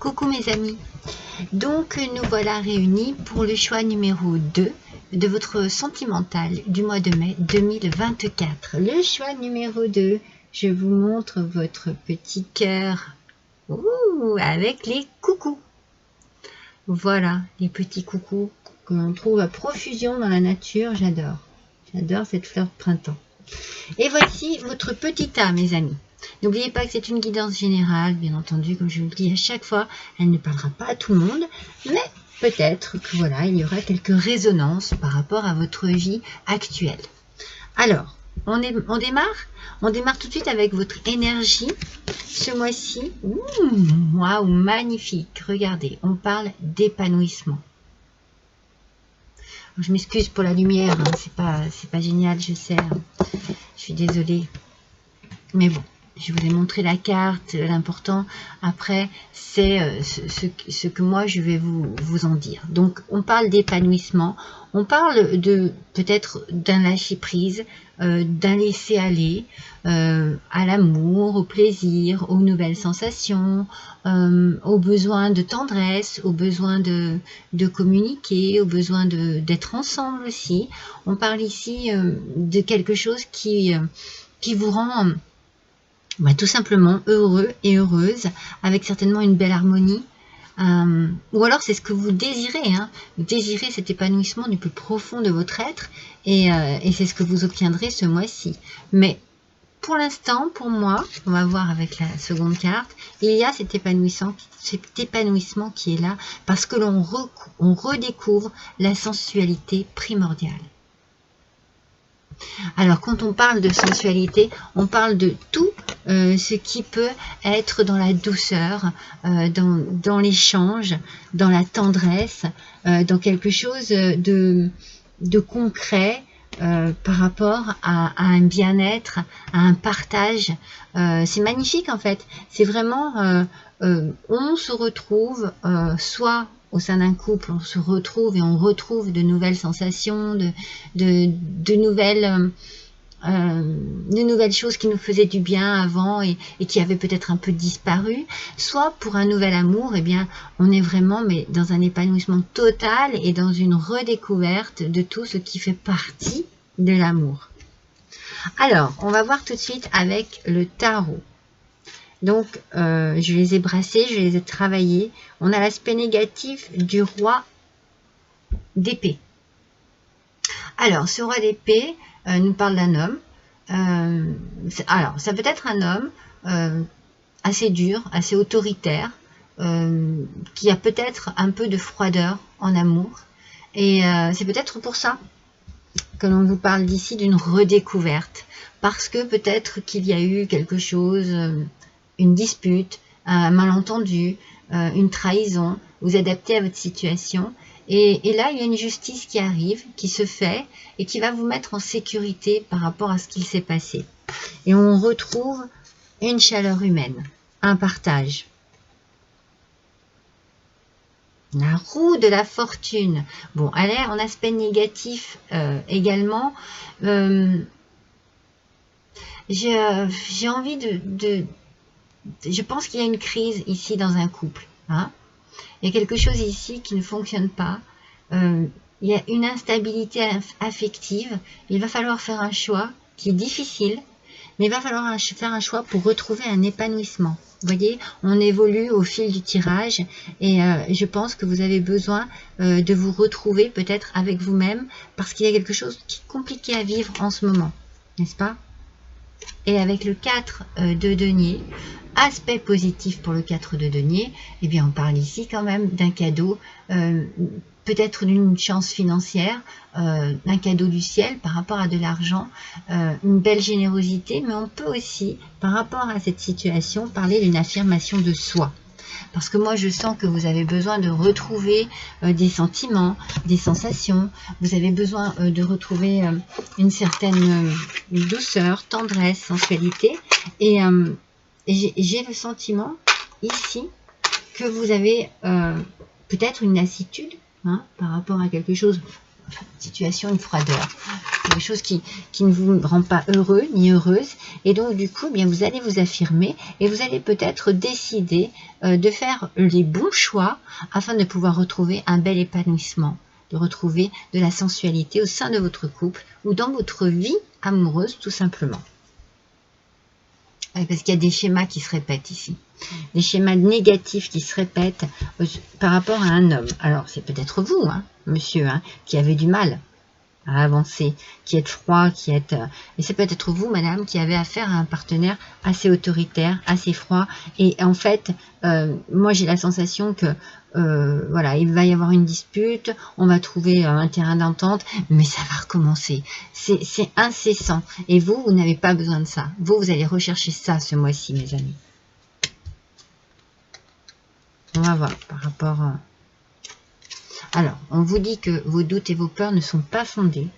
Coucou mes amis, donc nous voilà réunis pour le choix numéro 2 de votre sentimental du mois de mai 2024. Le choix numéro 2, je vous montre votre petit cœur avec les coucous. Voilà, les petits coucous que l'on trouve à profusion dans la nature, j'adore. J'adore cette fleur de printemps. Et voici votre petit tas mes amis. N'oubliez pas que c'est une guidance générale, bien entendu, comme je vous le dis à chaque fois, elle ne parlera pas à tout le monde, mais peut-être que voilà, il y aura quelques résonances par rapport à votre vie actuelle. Alors, on démarre tout de suite avec votre énergie. Ce mois-ci, waouh, magnifique, regardez, on parle d'épanouissement. Je m'excuse pour la lumière, hein, c'est pas génial, je sais, hein. Je suis désolée, mais bon. Je vous ai montré la carte, l'important après c'est ce que moi je vais vous en dire. Donc on parle d'épanouissement, on parle de peut-être d'un lâcher prise, d'un laisser aller à l'amour, au plaisir, aux nouvelles sensations, aux besoins de tendresse, aux besoins de communiquer, aux besoins d'être ensemble aussi. On parle ici de quelque chose qui vous rend tout simplement heureux et heureuse, avec certainement une belle harmonie. Ou alors c'est ce que vous désirez, hein. Vous désirez cet épanouissement du plus profond de votre être, et c'est ce que vous obtiendrez ce mois-ci. Mais pour l'instant, pour moi, on va voir avec la seconde carte, il y a cet épanouissement qui est là, parce que l'on redécouvre la sensualité primordiale. Alors, quand on parle de sensualité, on parle de tout ce qui peut être dans la douceur, dans l'échange, dans la tendresse, dans quelque chose de concret par rapport à un bien-être, à un partage. C'est magnifique en fait. C'est vraiment, on se retrouve soit au sein d'un couple, on se retrouve et on retrouve de nouvelles sensations, de nouvelles choses qui nous faisaient du bien avant et qui avaient peut-être un peu disparu. Soit pour un nouvel amour, eh bien, on est vraiment dans un épanouissement total et dans une redécouverte de tout ce qui fait partie de l'amour. Alors, on va voir tout de suite avec le tarot. Donc, je les ai brassés, je les ai travaillés. On a l'aspect négatif du roi d'épée. Alors, ce roi d'épée nous parle d'un homme. Alors, ça peut être un homme assez dur, assez autoritaire, qui a peut-être un peu de froideur en amour. Et c'est peut-être pour ça que l'on vous parle d'ici d'une redécouverte. Parce que peut-être qu'il y a eu quelque chose... une dispute, un malentendu, une trahison, vous adaptez à votre situation et là il y a une justice qui arrive, qui se fait et qui va vous mettre en sécurité par rapport à ce qu'il s'est passé. Et on retrouve une chaleur humaine, un partage. La roue de la fortune. Bon, elle est en aspect négatif également. J'ai envie je pense qu'il y a une crise ici dans un couple. Hein. Il y a quelque chose ici qui ne fonctionne pas. Il y a une instabilité affective. Il va falloir faire un choix qui est difficile, mais il va falloir faire un choix pour retrouver un épanouissement. Vous voyez, on évolue au fil du tirage et je pense que vous avez besoin de vous retrouver peut-être avec vous-même parce qu'il y a quelque chose qui est compliqué à vivre en ce moment, n'est-ce pas? Et avec le 4 de denier, aspect positif pour le 4 de denier, eh bien on parle ici quand même d'un cadeau, peut-être d'une chance financière, un cadeau du ciel par rapport à de l'argent, une belle générosité, mais on peut aussi, par rapport à cette situation, parler d'une affirmation de soi. Parce que moi, je sens que vous avez besoin de retrouver des sentiments, des sensations. Vous avez besoin de retrouver une certaine douceur, tendresse, sensualité. Et j'ai le sentiment ici que vous avez peut-être une lassitude hein, par rapport à quelque chose situation, une froideur, quelque chose qui ne vous rend pas heureux ni heureuse, et donc du coup, eh bien, vous allez vous affirmer et vous allez peut-être décider de faire les bons choix afin de pouvoir retrouver un bel épanouissement, de retrouver de la sensualité au sein de votre couple ou dans votre vie amoureuse tout simplement. Parce qu'il y a des schémas qui se répètent ici. Des schémas négatifs qui se répètent par rapport à un homme. Alors, c'est peut-être vous, hein, monsieur, hein, qui avez du mal à avancer, qui êtes froid, qui êtes... et c'est peut-être vous, madame, qui avez affaire à un partenaire assez autoritaire, assez froid. Et en fait, moi, j'ai la sensation que, voilà, il va y avoir une dispute, on va trouver un terrain d'entente, mais ça va recommencer. C'est incessant. Et vous, vous n'avez pas besoin de ça. Vous allez rechercher ça ce mois-ci, mes amis. On va voir par rapport... Alors, on vous dit que vos doutes et vos peurs ne sont pas fondés.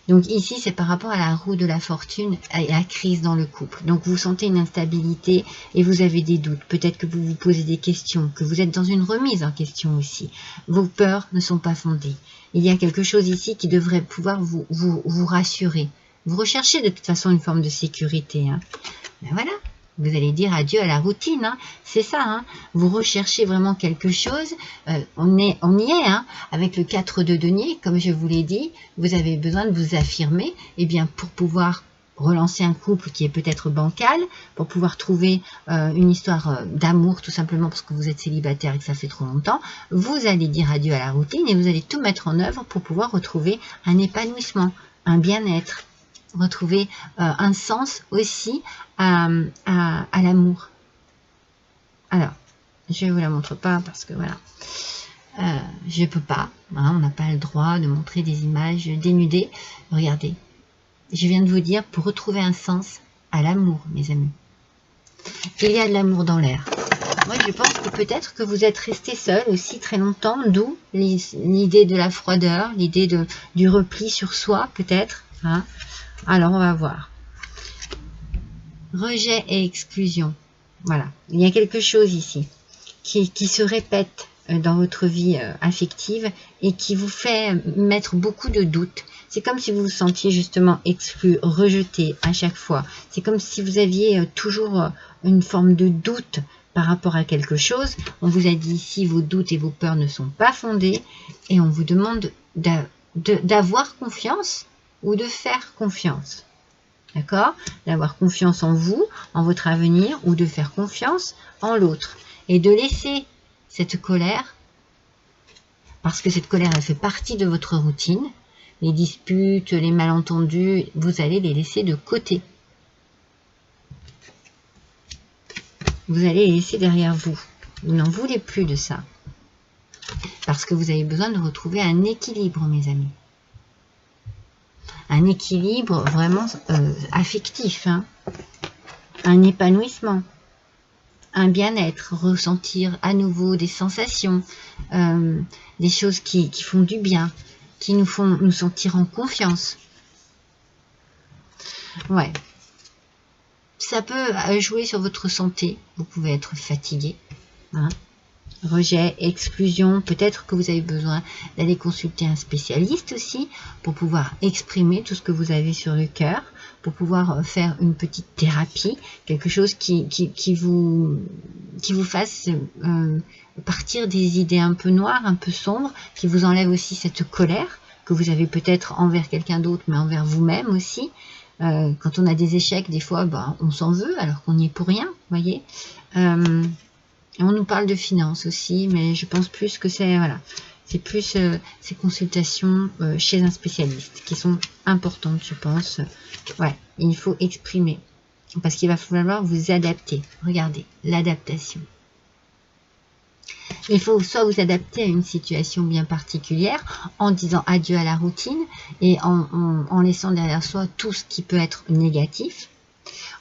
Donc ici, c'est par rapport à la roue de la fortune et la crise dans le couple. Donc vous sentez une instabilité et vous avez des doutes. Peut-être que vous vous posez des questions, que vous êtes dans une remise en question aussi. Vos peurs ne sont pas fondées. Il y a quelque chose ici qui devrait pouvoir vous rassurer. Vous recherchez de toute façon une forme de sécurité. Hein. Ben voilà. Vous allez dire adieu à la routine, hein. C'est ça, hein. Vous recherchez vraiment quelque chose, on y est, hein. Avec le 4 de denier, comme je vous l'ai dit, vous avez besoin de vous affirmer, et bien pour pouvoir relancer un couple qui est peut-être bancal, pour pouvoir trouver une histoire d'amour, tout simplement parce que vous êtes célibataire et que ça fait trop longtemps, vous allez dire adieu à la routine et vous allez tout mettre en œuvre pour pouvoir retrouver un épanouissement, un bien-être, retrouver un sens aussi à l'amour. Alors, je ne vous la montre pas parce que voilà, je ne peux pas, hein, on n'a pas le droit de montrer des images dénudées. Regardez, je viens de vous dire, pour retrouver un sens à l'amour, mes amis, il y a de l'amour dans l'air. Moi, je pense que peut-être que vous êtes resté seul aussi très longtemps, d'où l'idée de la froideur, l'idée du repli sur soi, peut-être, hein. Alors, on va voir. Rejet et exclusion. Voilà. Il y a quelque chose ici qui se répète dans votre vie affective et qui vous fait mettre beaucoup de doutes. C'est comme si vous vous sentiez justement exclu, rejeté à chaque fois. C'est comme si vous aviez toujours une forme de doute par rapport à quelque chose. On vous a dit ici, vos doutes et vos peurs ne sont pas fondés et on vous demande d'avoir confiance ou de faire confiance, d'accord? D'avoir confiance en vous, en votre avenir, ou de faire confiance en l'autre. Et de laisser cette colère, parce que cette colère, elle fait partie de votre routine, les disputes, les malentendus, vous allez les laisser de côté. Vous allez les laisser derrière vous. Vous n'en voulez plus de ça. Parce que vous avez besoin de retrouver un équilibre, mes amis. Un équilibre vraiment affectif, hein. Un épanouissement, un bien-être, ressentir à nouveau des sensations, des choses qui font du bien, qui nous font nous sentir en confiance. Ouais. Ça peut jouer sur votre santé, vous pouvez être fatigué, hein. Rejet, exclusion, peut-être que vous avez besoin d'aller consulter un spécialiste aussi pour pouvoir exprimer tout ce que vous avez sur le cœur, pour pouvoir faire une petite thérapie, quelque chose qui vous fasse partir des idées un peu noires, un peu sombres, qui vous enlève aussi cette colère que vous avez peut-être envers quelqu'un d'autre, mais envers vous-même aussi. Quand on a des échecs, des fois, ben, on s'en veut alors qu'on n'y est pour rien, voyez. On nous parle de finances aussi, mais je pense plus que c'est voilà, c'est plus ces consultations chez un spécialiste qui sont importantes, je pense. Ouais, il faut exprimer parce qu'il va falloir vous adapter. Regardez, l'adaptation. Il faut soit vous adapter à une situation bien particulière en disant adieu à la routine et en laissant derrière soi tout ce qui peut être négatif.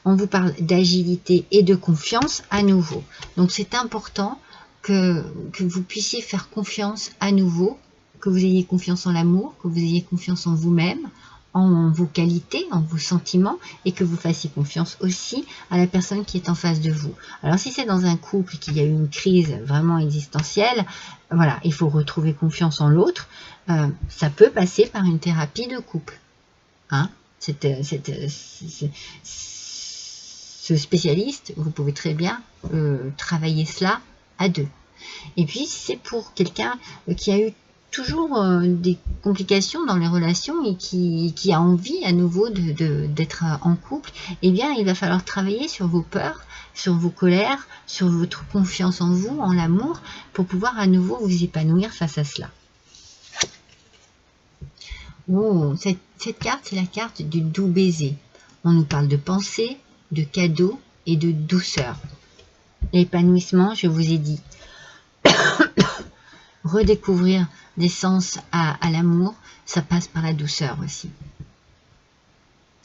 On vous parle d'agilité et de confiance à nouveau. Donc c'est important que vous puissiez faire confiance à nouveau, que vous ayez confiance en l'amour, que vous ayez confiance en vous-même, en vos qualités, en vos sentiments, et que vous fassiez confiance aussi à la personne qui est en face de vous. Alors si c'est dans un couple qu'il y a eu une crise vraiment existentielle, voilà, il faut retrouver confiance en l'autre. Ça peut passer par une thérapie de couple. Hein, ce spécialiste, vous pouvez très bien travailler cela à deux. Et puis c'est pour quelqu'un qui a eu toujours des complications dans les relations et qui a envie à nouveau d'être en couple, eh bien il va falloir travailler sur vos peurs, sur vos colères, sur votre confiance en vous, en l'amour, pour pouvoir à nouveau vous épanouir face à cela. Oh, cette carte, c'est la carte du doux baiser. On nous parle de pensée, de cadeaux et de douceur. L'épanouissement, je vous ai dit, redécouvrir des sens à l'amour, ça passe par la douceur aussi.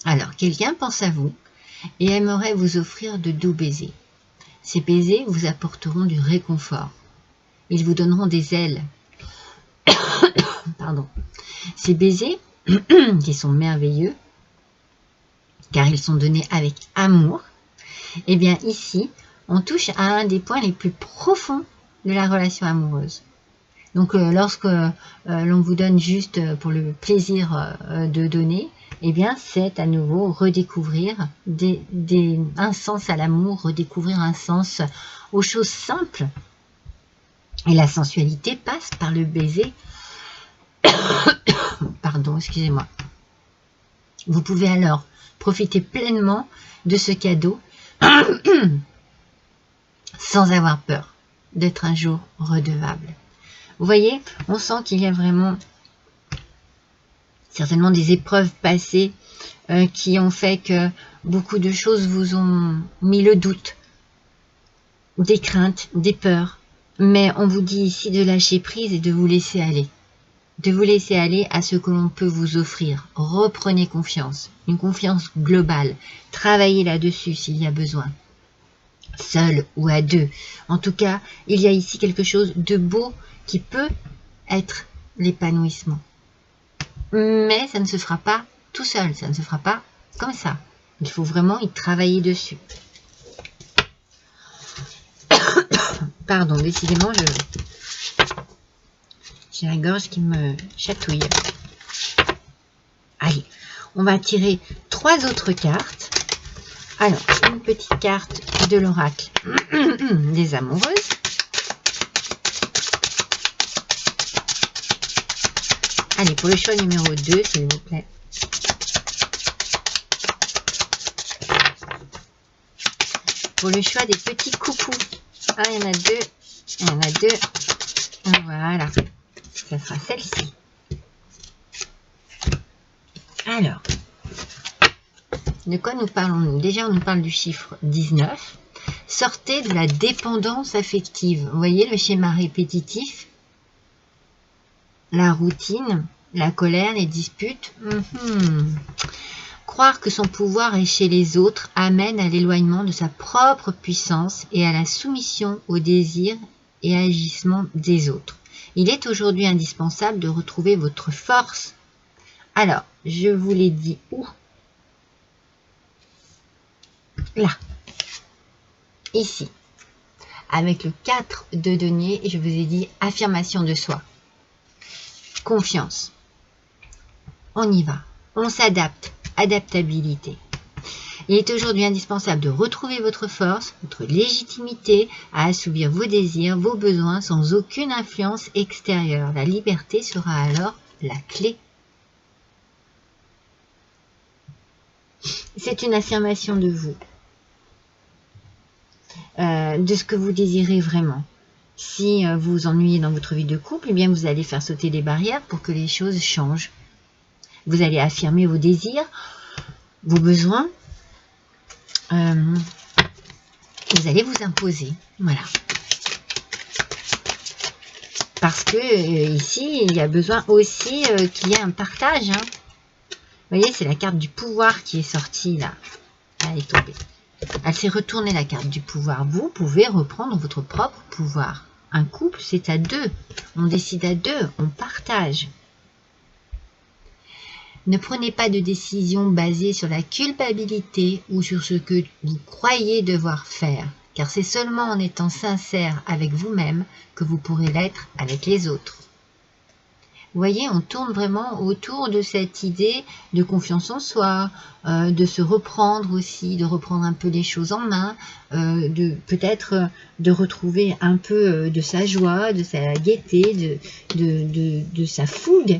Alors, quelqu'un pense à vous et aimerait vous offrir de doux baisers. Ces baisers vous apporteront du réconfort. Ils vous donneront des ailes. Pardon. Ces baisers, qui sont merveilleux, car ils sont donnés avec amour, eh bien ici, on touche à un des points les plus profonds de la relation amoureuse. Donc lorsque l'on vous donne juste pour le plaisir de donner, eh bien c'est à nouveau redécouvrir un sens à l'amour, redécouvrir un sens aux choses simples. Et la sensualité passe par le baiser. Pardon, excusez-moi. Vous pouvez alors profiter pleinement de ce cadeau sans avoir peur d'être un jour redevable. Vous voyez, on sent qu'il y a vraiment certainement des épreuves passées qui ont fait que beaucoup de choses vous ont mis le doute, des craintes, des peurs. Mais on vous dit ici de lâcher prise et de vous laisser aller. De vous laisser aller à ce que l'on peut vous offrir. Reprenez confiance, une confiance globale. Travaillez là-dessus s'il y a besoin. Seul ou à deux. En tout cas, il y a ici quelque chose de beau qui peut être l'épanouissement. Mais ça ne se fera pas tout seul, ça ne se fera pas comme ça. Il faut vraiment y travailler dessus. Pardon, décidément, j'ai la gorge qui me chatouille. Allez, on va tirer 3 autres cartes. Alors, une petite carte de l'oracle des amoureuses. Allez, pour le choix numéro 2, s'il vous plaît. Pour le choix des petits coucous. Ah, il y en a 2. Il y en a 2. Voilà. Ça sera celle-ci. Alors, de quoi nous parlons-nous? Déjà, on nous parle du chiffre 19. Sortez de la dépendance affective. Vous voyez le schéma répétitif? La routine, la colère, les disputes. Croire que son pouvoir est chez les autres amène à l'éloignement de sa propre puissance et à la soumission aux désirs et agissements des autres. Il est aujourd'hui indispensable de retrouver votre force. Alors, je vous l'ai dit où? Là. Ici. Avec le 4 de denier, je vous ai dit affirmation de soi. Confiance. On y va. On s'adapte. Adaptabilité. Il est aujourd'hui indispensable de retrouver votre force, votre légitimité à assouvir vos désirs, vos besoins sans aucune influence extérieure. La liberté sera alors la clé. C'est une affirmation de vous, de ce que vous désirez vraiment. Si vous vous ennuyez dans votre vie de couple, eh bien vous allez faire sauter les barrières pour que les choses changent. Vous allez affirmer vos désirs, vos besoins. Vous allez vous imposer. Voilà. Parce que ici, il y a besoin aussi qu'il y ait un partage. Hein. Vous voyez, c'est la carte du pouvoir qui est sortie là. Elle est tombée. Elle s'est retournée, la carte du pouvoir. Vous pouvez reprendre votre propre pouvoir. Un couple, c'est à deux. On décide à deux. On partage. Ne prenez pas de décision basée sur la culpabilité ou sur ce que vous croyez devoir faire, car c'est seulement en étant sincère avec vous-même que vous pourrez l'être avec les autres. Vous voyez, on tourne vraiment autour de cette idée de confiance en soi, de se reprendre aussi, de reprendre un peu les choses en main, peut-être de retrouver un peu de sa joie, de sa gaieté, de sa fougue,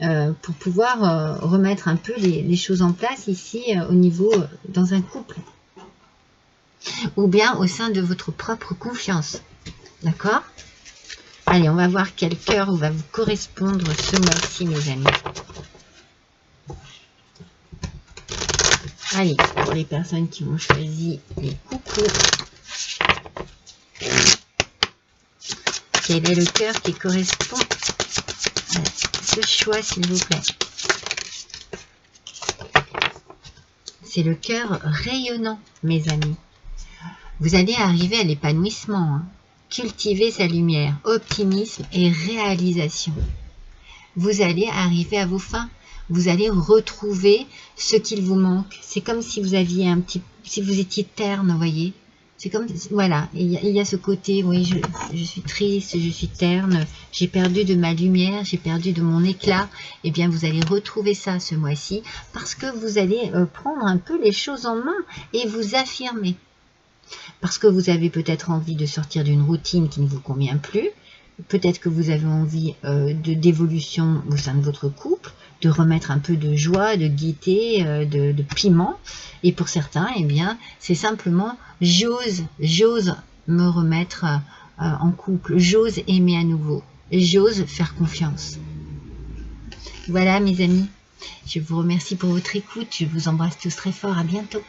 pour pouvoir remettre un peu les choses en place ici au niveau dans un couple. Ou bien au sein de votre propre confiance. D'accord ? Allez, on va voir quel cœur va vous correspondre ce mois-ci, mes amis. Allez, pour les personnes qui ont choisi les coucous, quel est le cœur qui correspond à ce choix, s'il vous plaît? C'est le cœur rayonnant, mes amis. Vous allez arriver à l'épanouissement, hein. Cultiver sa lumière, optimisme et réalisation. Vous allez arriver à vos fins. Vous allez retrouver ce qu'il vous manque. C'est comme si vous aviez si vous étiez terne, vous voyez. C'est comme, voilà, il y a ce côté, oui, je suis triste, je suis terne, j'ai perdu de ma lumière, j'ai perdu de mon éclat. Eh bien, vous allez retrouver ça ce mois-ci parce que vous allez prendre un peu les choses en main et vous affirmer. Parce que vous avez peut-être envie de sortir d'une routine qui ne vous convient plus. Peut-être que vous avez envie d'évolution au sein de votre couple, de remettre un peu de joie, de gaieté, de piment. Et pour certains, eh bien, c'est simplement j'ose me remettre en couple, j'ose aimer à nouveau, j'ose faire confiance. Voilà mes amis, je vous remercie pour votre écoute, je vous embrasse tous très fort, à bientôt.